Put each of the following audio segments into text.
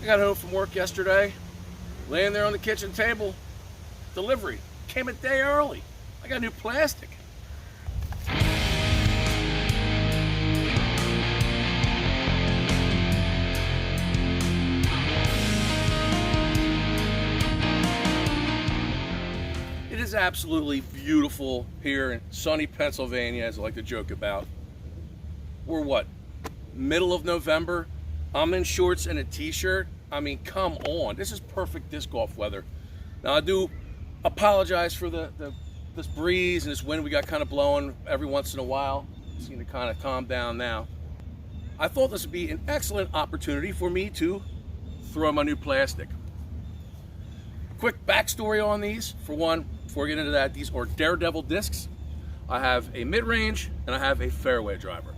I got home from work yesterday, laying there on the kitchen table, delivery. Came a day early. I got new plastic. It is absolutely beautiful here in sunny Pennsylvania, as I like to joke about. We're what, middle of November? I'm in shorts and a t-shirt. I mean, come on. This is perfect disc golf weather. Now, I do apologize for this breeze and this wind we got kind of blowing every once in a while. Seem to kind of calm down now. I thought this would be an excellent opportunity for me to throw my new plastic. Quick backstory on these. For one, before we get into that, these are Daredevil discs. I have a mid-range and I have a fairway driver.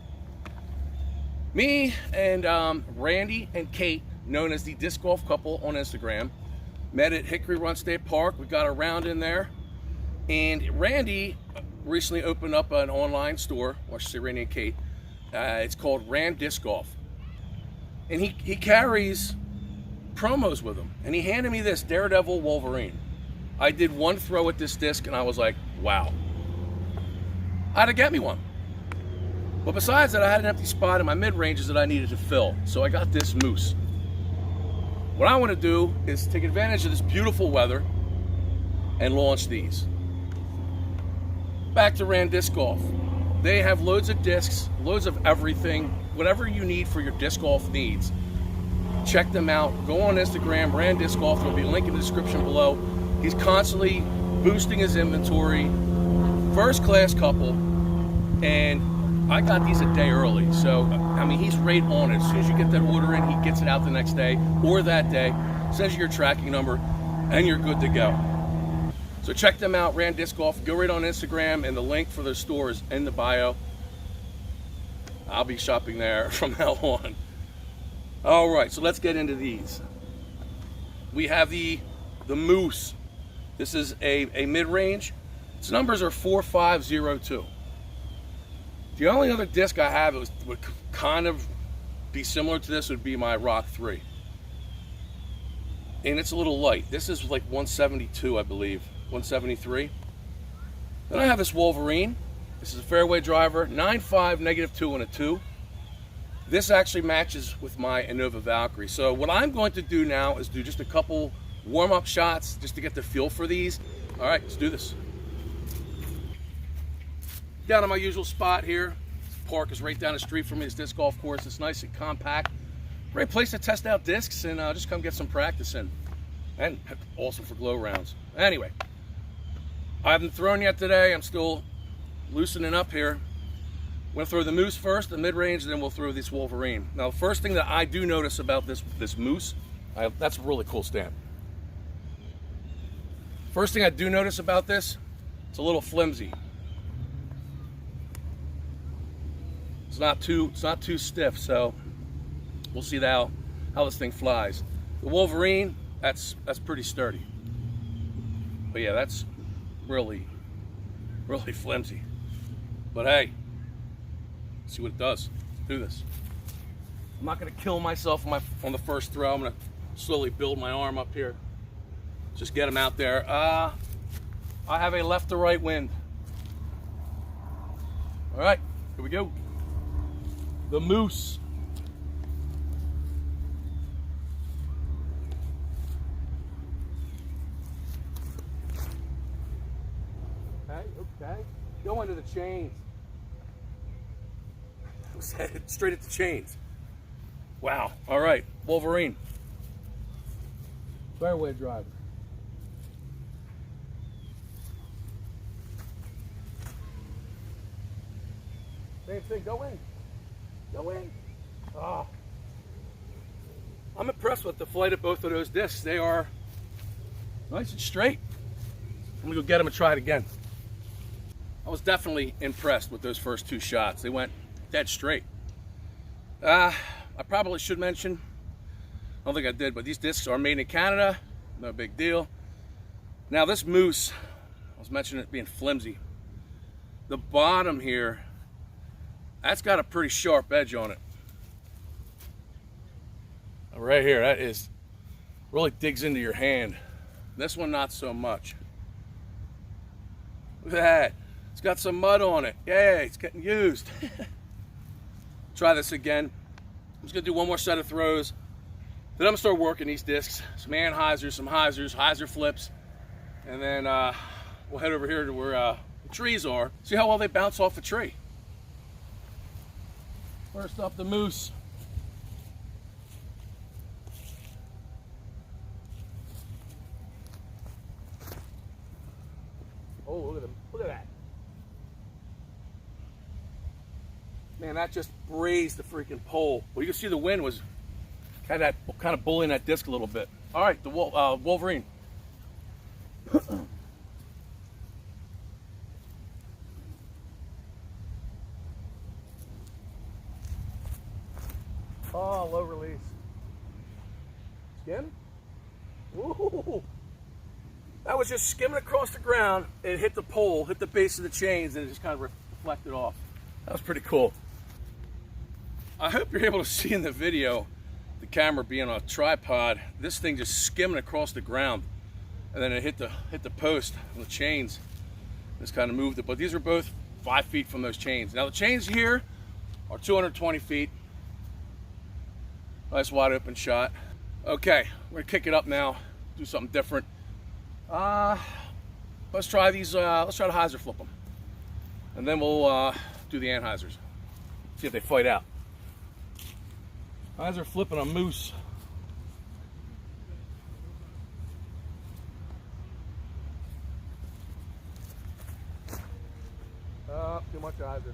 Me and Randy and Kate, known as the Disc Golf Couple on Instagram, met at Hickory Run State Park. We got a round in there. And Randy recently opened up an online store, or I should say Randy and Kate. It's called Rand Disc Golf. And he carries promos with him. And he handed me this Daredevil Wolverine. I did one throw at this disc and I was like, wow. I had to get me one. But besides that, I had an empty spot in my mid-ranges that I needed to fill. So I got this moose. What I want to do is take advantage of this beautiful weather and launch these. Back to Rand Disc Golf. They have loads of discs, loads of everything, whatever you need for your disc golf needs. Check them out. Go on Instagram, Rand Disc Golf. There'll be a link in the description below. He's constantly boosting his inventory. First class couple. And I got these a day early, so I mean, he's right on it. As soon as you get that order in, he gets it out the next day or that day, sends you your tracking number, and you're good to go. So check them out, Rand Disc Golf. Go right on Instagram, and the link for their store is in the bio. I'll be shopping there from now on. All right, so let's get into these. We have the Moose. This is a mid-range. Its numbers are 4502. The only other disc I have that would kind of be similar to this would be my Rock 3. And it's a little light. This is like 172, I believe. 173. Then I have this Wolverine. This is a fairway driver. 9.5, -2 and a 2. This actually matches with my Innova Valkyrie. So what I'm going to do now is do just a couple warm-up shots just to get the feel for these. All right, let's do this. Down on my usual spot here. This park is right down the street from me. This disc golf course. It's nice and compact. Great place to test out discs and just come get some practice in. And awesome for glow rounds. Anyway, I haven't thrown yet today. I'm still loosening up here. I'm going to throw the Moose first, the mid-range, and then we'll throw this Wolverine. Now, the first thing that I do notice about this Moose, that's a really cool stand. First thing I do notice about this, it's a little flimsy. It's not too stiff, so we'll see how this thing flies. The Wolverine, that's pretty sturdy. But yeah, that's really flimsy. But hey, let's see what it does. Let's do this. I'm not gonna kill myself on the first throw. I'm gonna slowly build my arm up here. Just get him out there. I have a left to right wind. All right, here we go. The Moose. Okay. Go into the chains. I was headed straight at the chains. Wow. All right, Wolverine. Fairway driver. Same thing. Go in. Go in. Oh. I'm impressed with the flight of both of those discs. They are nice and straight. I'm gonna go get them and try it again. I was definitely impressed with those first two shots. They went dead straight. I probably should mention, I don't think I did, but these discs are made in Canada. No big deal. Now this Moose, I was mentioning it being flimsy. The bottom here, that's got a pretty sharp edge on it. Right here, that is Really digs into your hand. This one, not so much. Look at that. It's got some mud on it. Yay, it's getting used. Try this again. I'm just gonna do one more set of throws. Then I'm gonna start working these discs. Some anhyzers, some hyzers, hyzer flips. And then we'll head over here to where the trees are. See how well they bounce off the tree. First up, the moose. Oh, look at them. Look at that. Man, that just grazed the freaking pole. Well, you can see the wind was kind of bullying that disc a little bit. All right, the Wolverine. Oh, low release. Skim? Ooh. That was just skimming across the ground. It hit the pole, hit the base of the chains, and it just kind of reflected off. That was pretty cool. I hope you're able to see in the video, the camera being on a tripod, this thing just skimming across the ground. And then it hit the post on the chains. Just kind of moved it. But these are both 5 feet from those chains. Now the chains here are 220 feet. Nice wide open shot. Okay, we're gonna kick it up now, do something different. Let's try these, let's try to hyzer flip them. And then we'll do the anhyzers. See if they fight out. Hyzer flipping a moose. Too much hyzer.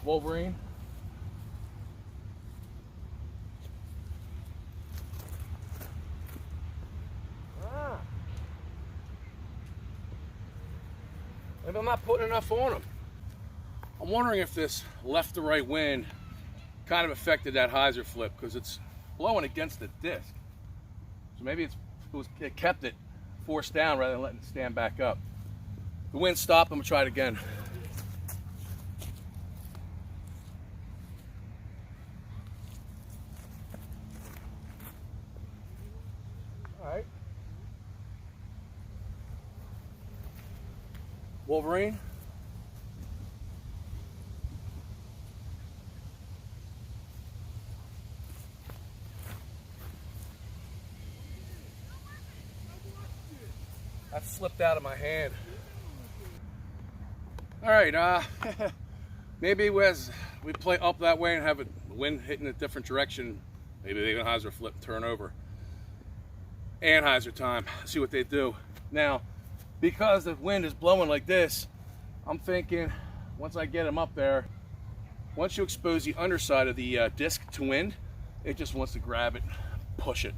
Wolverine. Maybe I'm not putting enough on them. I'm wondering if this left to right wind kind of affected that hyzer flip because it's blowing against the disc. So maybe it kept it forced down rather than letting it stand back up. The wind stopped, I'm gonna try it again. All right. Wolverine. That slipped out of my hand. All right, maybe as we play up that way and have the wind hitting a different direction, maybe they can hyzer flip, turn over. Anhyzer time, see what they do. Now, because the wind is blowing like this, I'm thinking once I get them up there, once you expose the underside of the disc to wind, it just wants to grab it, push it.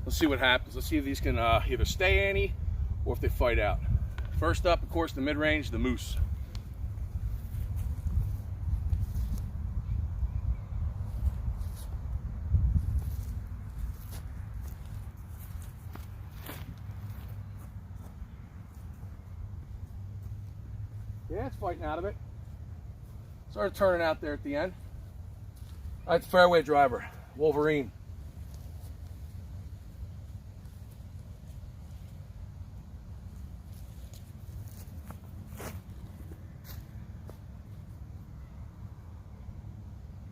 Let's see what happens. Let's see if these can either stay any or if they fight out. First up, of course, the mid-range, the moose. Yeah, it's fighting out of it. Started turning out there at the end. All right, the fairway driver, Wolverine.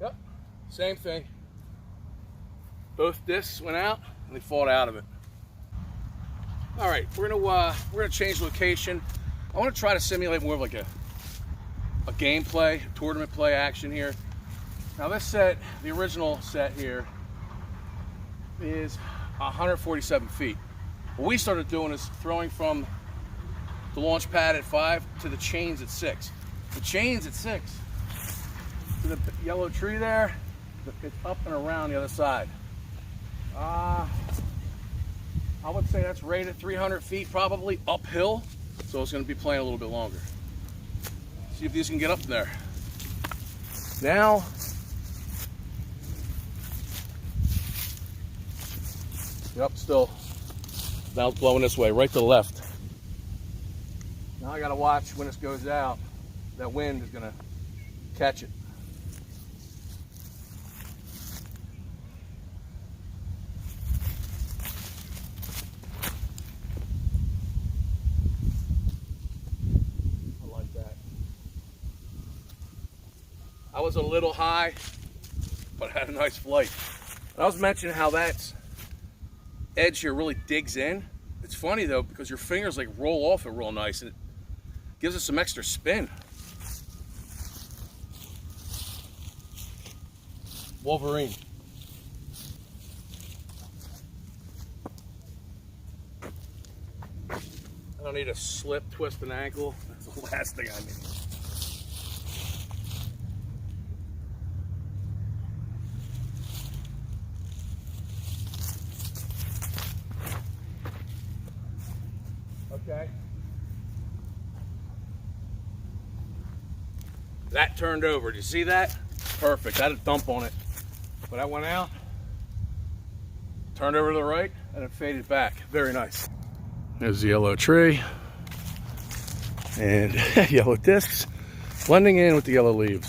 Yep, same thing. Both discs went out and they fought out of it. All right, we're gonna change location. I want to try to simulate more of like a gameplay, tournament play action here. Now this set, the original set here, is 147 feet. What we started doing is throwing from the launch pad at 5 to the chains at 6. The chains at 6 to the yellow tree there, it's up and around the other side. I would say that's rated 300 feet probably uphill. So it's going to be playing a little bit longer. See if these can get up there. Now, yep, still. Now it's blowing this way, right to the left. Now I got to watch when this goes out. That wind is going to catch it. I was a little high, but I had a nice flight. And I was mentioning how that edge here really digs in. It's funny though, because your fingers like roll off it real nice and it gives us some extra spin. Wolverine. I don't need a slip, twist, and ankle. That's the last thing I need. Okay. That turned over. Did you see that? Perfect. I had a dump on it. But I went out, turned over to the right, and it faded back. Very nice. There's the yellow tree. And yellow discs blending in with the yellow leaves.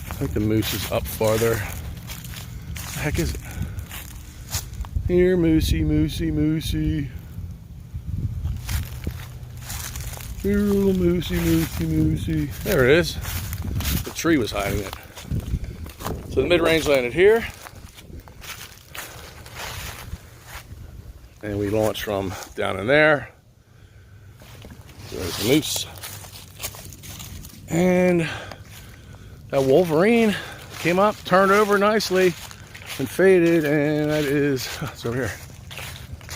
I think the moose is up farther. What the heck is it? Here, moosey, moosey, moosey. Here, little moosey, moosey, moosey. There it is. The tree was hiding it. So the mid-range landed here. And we launched from down in there. There's the moose. And that Wolverine came up, turned over nicely, and faded, and that is, it's over here.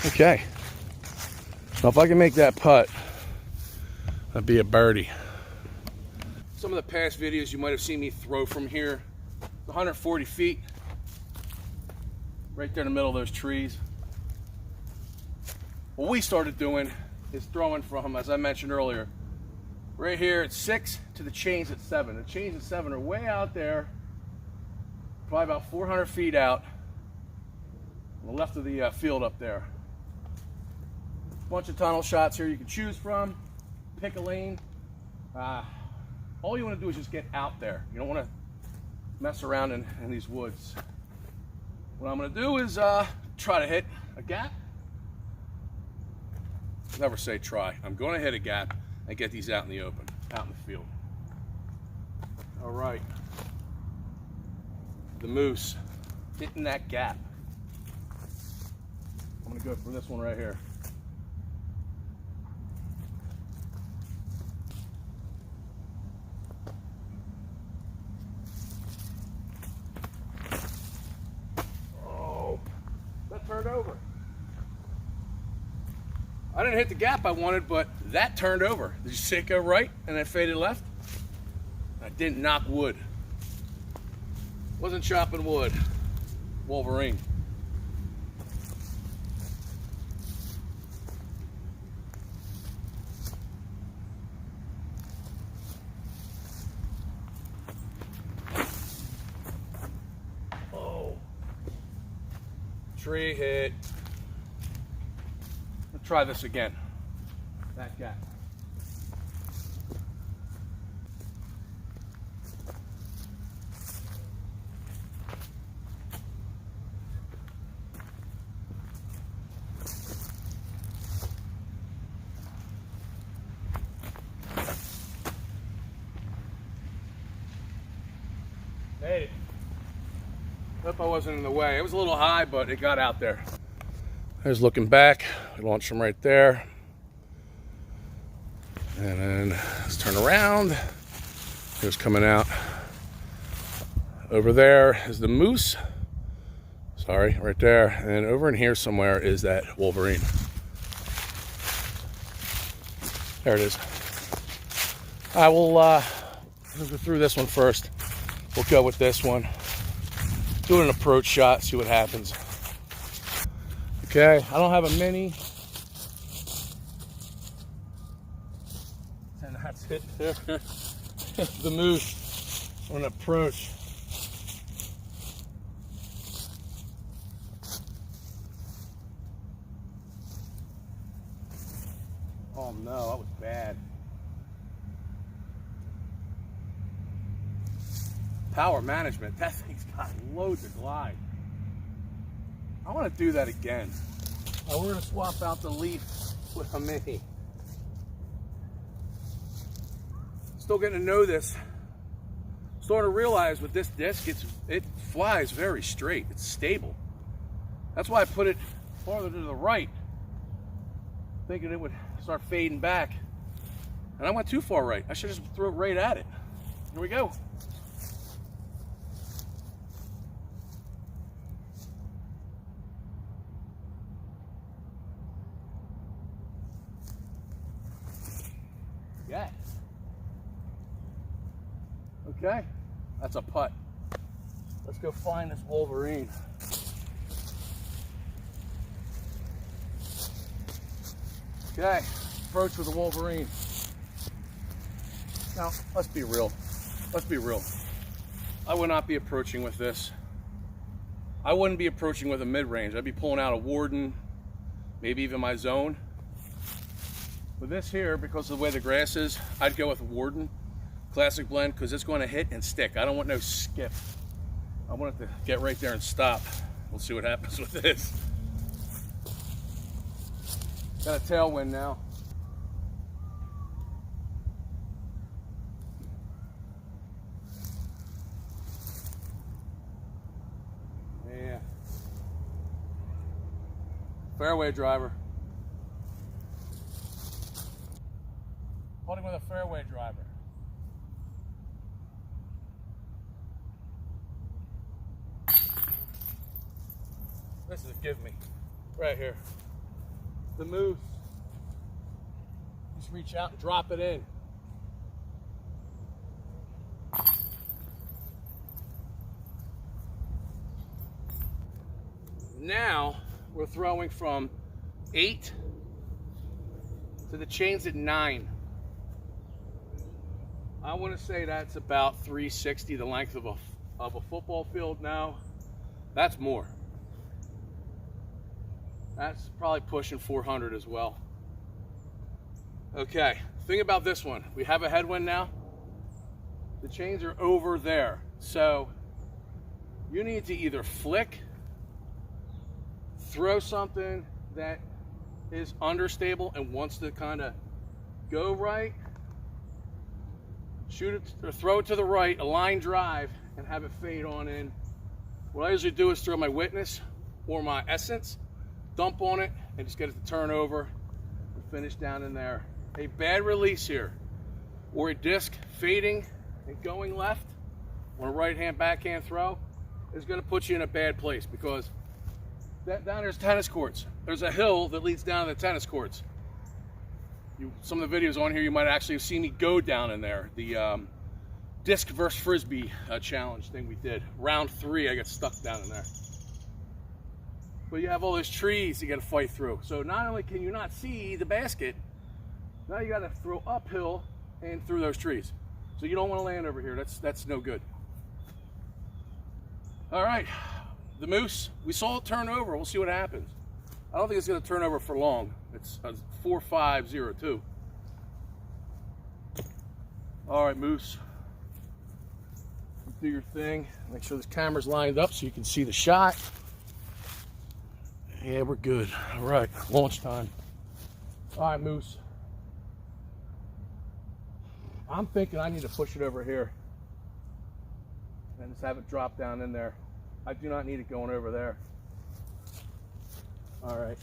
Okay. Now if I can make that putt, that'd be a birdie. Some of the past videos you might have seen me throw from here. 140 feet. Right there in the middle of those trees. What we started doing is throwing from, as I mentioned earlier, right here at 6 to the chains at 7. The chains at 7 are way out there, probably about 400 feet out on the left of the field up there. Bunch of tunnel shots here you can choose from. Pick a lane. All you want to do is just get out there. You don't want to mess around in these woods. What I'm going to do is try to hit a gap. Never say try. I'm going to hit a gap and get these out in the open, out in the field. All right. The moose hitting that gap. I'm going to go for this one right here. Oh, that turned over. I didn't hit the gap I wanted, but that turned over. Did you see it go right and then faded left? I didn't knock wood. Wasn't chopping wood. Wolverine. Oh. Tree hit. Let's try this again. That gap. Made it. Hope I wasn't in the way. It was a little high, but it got out there. There's looking back. We launched from right there. And then let's turn around. Here's coming out. Over there is the moose. Sorry, right there. And over in here somewhere is that Wolverine. There it is. I will go through this one first. We'll go with this one. Do an approach shot, see what happens. Okay, I don't have a mini. And that's it there. The moose on an approach. Oh no, that was bad. Power management, that thing's got loads of glide. I want to do that again. We're going to swap out the leaf with a mini. Still getting to know this starting to realize with this disc, it flies very straight. It's stable. That's why I put it farther to the right, thinking it would start fading back. And I went too far right. I should just throw it right at it. Here we go. Yeah. Okay, that's a putt. Let's go find this Wolverine. Okay, approach with the Wolverine. Now, let's be real. Let's be real. I would not be approaching with this. I wouldn't be approaching with a mid-range. I'd be pulling out a Warden, maybe even my zone. With this here, because of the way the grass is, I'd go with a Warden Classic Blend because it's going to hit and stick. I don't want no skip. I want it to get right there and stop. We'll see what happens with this. Got a tailwind now. Yeah. Fairway driver. Putting with a fairway driver. This is a give me. Right here. The moose. Just reach out and drop it in. Now we're throwing from 8 to the chains at 9. I want to say that's about 360, the length of a football field now. That's more. That's probably pushing 400 as well. Okay, thing about this one, we have a headwind now. The chains are over there. So you need to either flick, throw something that is understable and wants to kind of go right, shoot it or throw it to the right, a line drive, and have it fade on in. What I usually do is throw my Witness or my Essence, dump on it, and just get it to turn over and finish down in there. A bad release here, or a disc fading and going left on a right-hand backhand throw is going to put you in a bad place, because down there's tennis courts. There's a hill that leads down to the tennis courts. Some of the videos on here, you might actually have seen me go down in there. The disc versus frisbee challenge thing we did. Round 3, I got stuck down in there. But you have all those trees you got to fight through. So not only can you not see the basket, now you got to throw uphill and through those trees. So you don't want to land over here. That's no good. All right, the moose. We saw it turn over. We'll see what happens. I don't think it's going to turn over for long. It's a 4.502. All right, moose. Do your thing. Make sure this camera's lined up so you can see the shot. Yeah, we're good. All right, launch time. All right, moose. I'm thinking I need to push it over here and just have it drop down in there. I do not need it going over there. All right.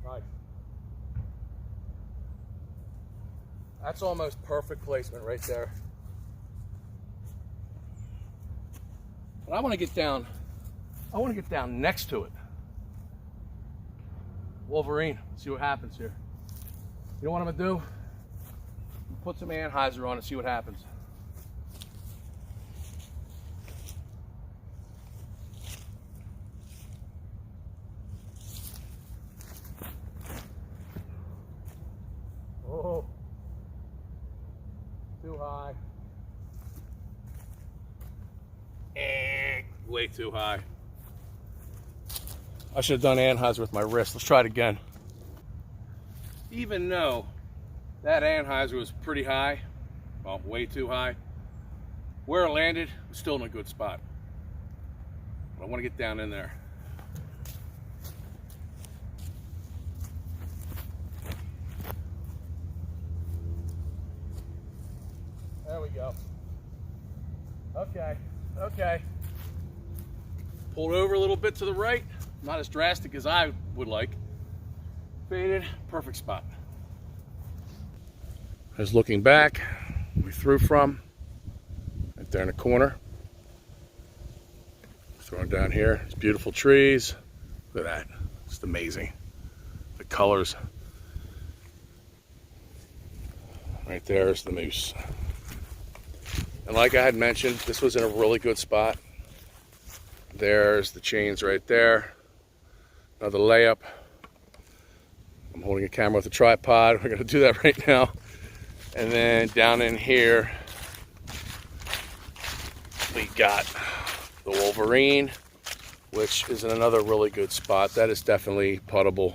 Right. That's almost perfect placement right there. But I want to get down. I want to get down next to it. Wolverine, see what happens here. You know what I'm gonna do? Put some Anheuser on and see what happens. Oh, too high. Way too high. I should have done Anheuser with my wrist. Let's try it again. Even though that Anheuser was pretty high, well, way too high, where it landed was still in a good spot. But I want to get down in there. go. Okay. Pulled over a little bit to the right. Not as drastic as I would like. Faded, perfect spot. As looking back, we threw from, right there in the corner. Throwing down here, these beautiful trees. Look at that, it's amazing. The colors. Right there is the moose. And like I had mentioned, this was in a really good spot. There's the chains right there. Another layup. I'm holding a camera with a tripod. We're gonna do that right now. And then down in here, we got the Wolverine, which is in another really good spot. That is definitely puttable.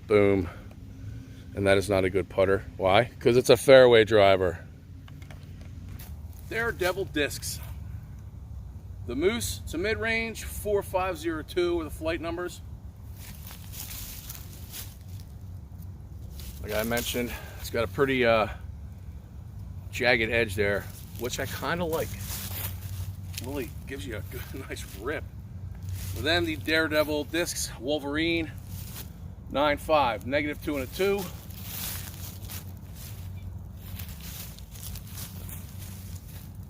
Boom. And that is not a good putter. Why? Because it's a fairway driver. Daredevil discs. The Moose, it's a mid-range, 4502 are the flight numbers. Like I mentioned, it's got a pretty jagged edge there, which I kind of like. Really gives you a good, nice rip. And then the Daredevil discs, Wolverine, 9.5, -2 and a 2.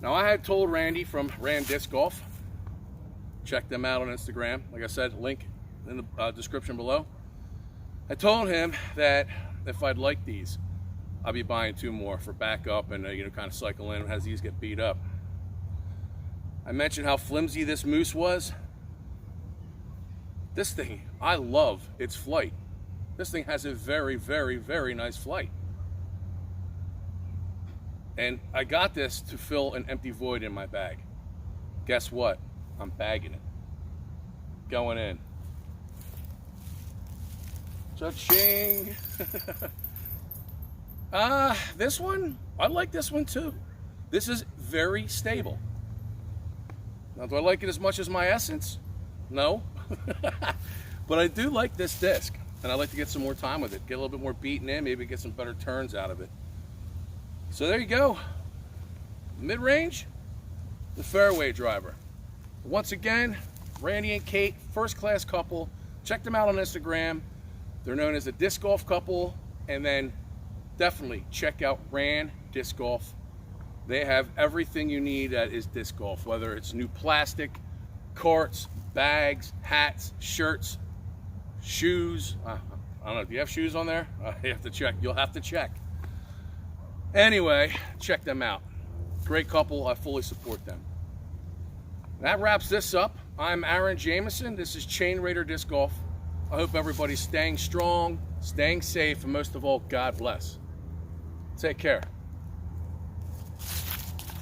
Now I had told Randy from Rand Disc Golf, check them out on Instagram. Like I said, link in the description below. I told him that if I'd like these, I'll be buying 2 more for backup and kind of cycle in as these get beat up. I mentioned how flimsy this Moose was. This thing, I love its flight. This thing has a very, very, very nice flight. And I got this to fill an empty void in my bag. Guess what? I'm bagging it. Going in. Cha-ching. This one, I like this one too. This is very stable. Now, do I like it as much as my Essence? No. But I do like this disc, and I'd like to get some more time with it. Get a little bit more beaten in, maybe get some better turns out of it. So there you go. Mid-range, the fairway driver. Once again, Randy and Kate, first-class couple. Check them out on Instagram. They're known as a disc golf couple. And then definitely check out Rand Disc Golf. They have everything you need that is disc golf, whether it's new plastic, carts, bags, hats, shirts, shoes. I don't know, do you have shoes on there? You have to check. You'll have to check. Anyway, check them out. Great couple. I fully support them. That wraps this up. I'm Aaron Jamison. This is Chain Raider Disc Golf. I hope everybody's staying strong, staying safe, and most of all, God bless. Take care.